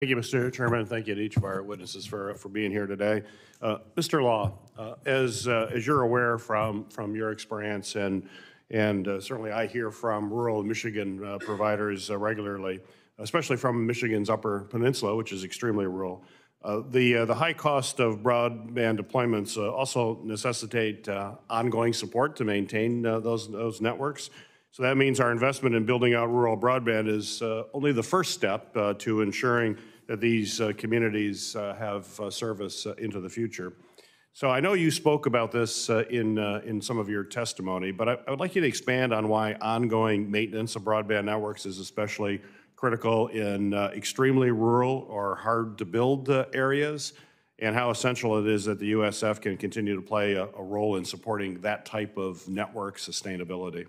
Thank you, Mr. Chairman, and thank you to each of our witnesses for being here today. Mr. Law, as you're aware from your experience, and certainly I hear from rural Michigan providers regularly, especially from Michigan's Upper Peninsula, which is extremely rural. The high cost of broadband deployments also necessitate ongoing support to maintain those networks. So that means our investment in building out rural broadband is only the first step to ensuring that these communities have service into the future. So I know you spoke about this in some of your testimony, but I would like you to expand on why ongoing maintenance of broadband networks is especially critical in extremely rural or hard-to-build areas, and how essential it is that the USF can continue to play a role in supporting that type of network sustainability.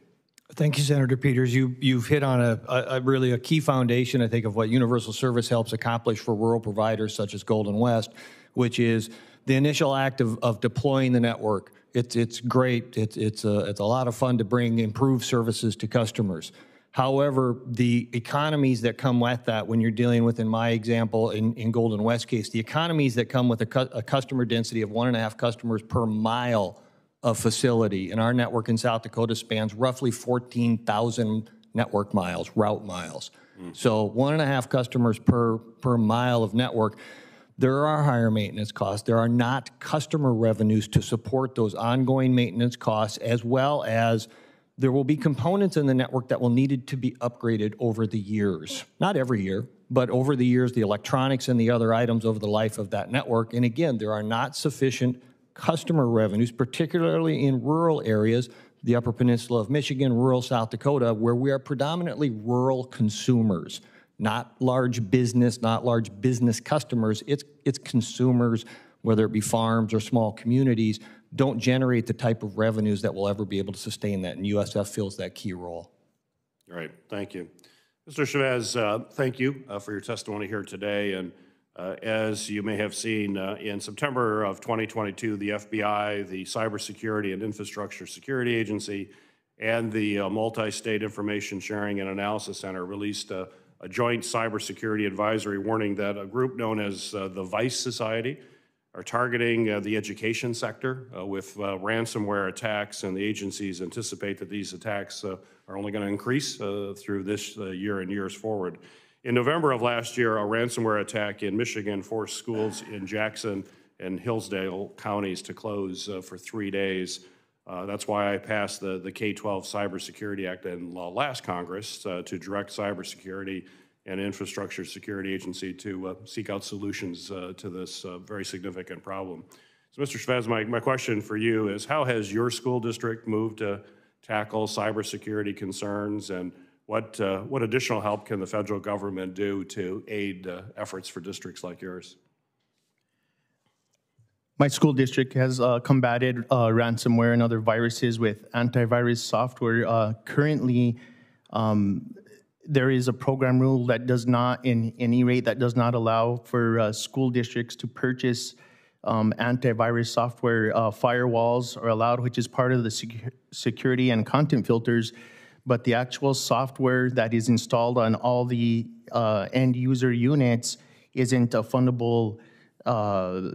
Thank you, Senator Peters. You've hit on a really a key foundation, I think, of what universal service helps accomplish for rural providers such as Golden West, which is the initial act of deploying the network. It's great. It's a lot of fun to bring improved services to customers. However, the economies that come with that, when you're dealing with, in my example, in Golden West case, the economies that come with a customer density of 1.5 customers per mile of facility, and our network in South Dakota spans roughly 14,000 network miles, route miles. So 1.5 customers per mile of network. There are higher maintenance costs. There are not customer revenues to support those ongoing maintenance costs, as well as there will be components in the network that will need to be upgraded over the years. Not every year, but over the years, the electronics and the other items over the life of that network. And again, there are not sufficient customer revenues, particularly in rural areas, the Upper Peninsula of Michigan, rural South Dakota, where we are predominantly rural consumers, not large business customers. It's consumers, whether it be farms or small communities, don't generate the type of revenues that will ever be able to sustain that, and USF fills that key role. All right, thank you. Mr. Chavez, thank you for your testimony here today. And as you may have seen, in September of 2022, the FBI, the Cybersecurity and Infrastructure Security Agency, and the Multi-State Information Sharing and Analysis Center released a joint cybersecurity advisory warning that a group known as the Vice Society are targeting the education sector with ransomware attacks, and the agencies anticipate that these attacks are only going to increase through this year and years forward. In November of last year, a ransomware attack in Michigan forced schools in Jackson and Hillsdale counties to close for 3 days. That's why I passed the K-12 Cybersecurity Act in last Congress to direct cybersecurity and infrastructure security agency to seek out solutions to this very significant problem. So, Mr. Chavez, my question for you is, how has your school district moved to tackle cybersecurity concerns, and what additional help can the federal government do to aid efforts for districts like yours? My school district has combated ransomware and other viruses with antivirus software. Currently, there is a program rule that does not, in any rate, that does not allow for school districts to purchase antivirus software. Firewalls are allowed, which is part of the security and content filters, but the actual software that is installed on all the end user units isn't a fundable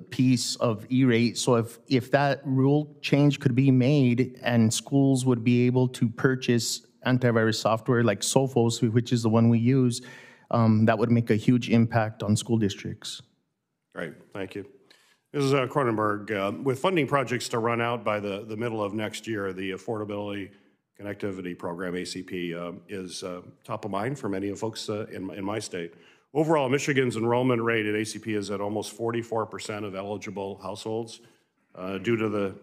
piece of E-rate. So if that rule change could be made and schools would be able to purchase antivirus software like Sophos, which is the one we use, that would make a huge impact on school districts. Great, thank you. Mrs. Cronenberg, with funding projects to run out by the middle of next year, the Affordability Connectivity Program, ACP, is top of mind for many of folks in my state. Overall, Michigan's enrollment rate at ACP is at almost 44% of eligible households. Due to the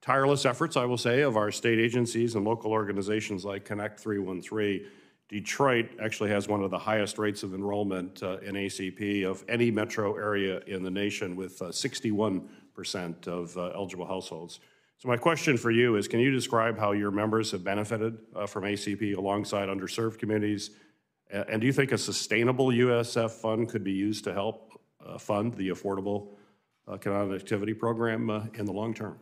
tireless efforts, I will say, of our state agencies and local organizations like Connect 313, Detroit actually has one of the highest rates of enrollment in ACP of any metro area in the nation, with 61% of eligible households. So my question for you is, can you describe how your members have benefited from ACP alongside underserved communities? And do you think a sustainable USF fund could be used to help fund the Affordable Connectivity Program in the long term?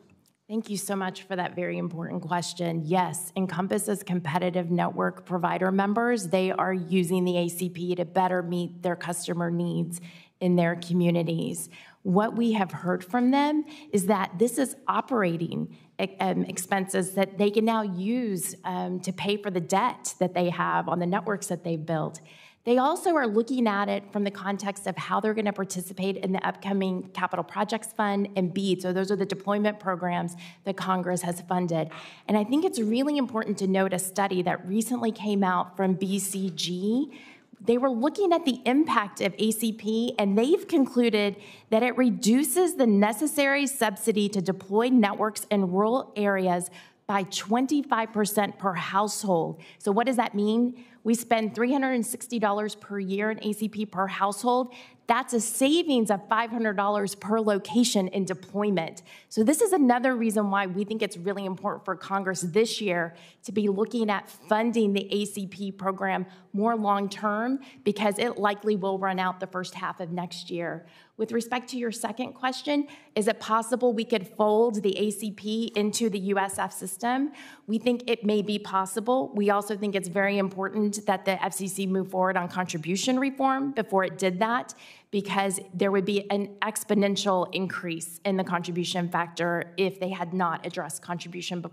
Thank you so much for that very important question. Yes, Encompass as competitive network provider members, they are using the ACP to better meet their customer needs in their communities. What we have heard from them is that this is operating expenses that they can now use to pay for the debt that they have on the networks that they've built. They also are looking at it from the context of how they're going to participate in the upcoming Capital Projects Fund and BEAD. So those are the deployment programs that Congress has funded. And I think it's really important to note a study that recently came out from BCG. They were looking at the impact of ACP, and they've concluded that it reduces the necessary subsidy to deploy networks in rural areas by 25% per household. So what does that mean? We spend $360 per year in ACP per household. That's a savings of $500 per location in deployment. So this is another reason why we think it's really important for Congress this year to be looking at funding the ACP program more long-term, because it likely will run out the first half of next year. With respect to your second question, is it possible we could fold the ACP into the USF system? We think it may be possible. We also think it's very important that the FCC move forward on contribution reform before it did that, because there would be an exponential increase in the contribution factor if they had not addressed contribution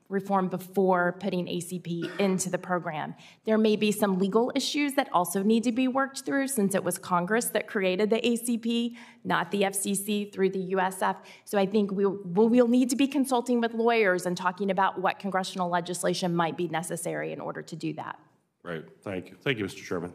reform before putting ACP into the program. There may be some legal issues that also need to be worked through, since it was Congress that created the ACP, not the FCC through the USF. So I think we'll need to be consulting with lawyers and talking about what congressional legislation might be necessary in order to do that. Great, thank you. Thank you, Mr. Chairman.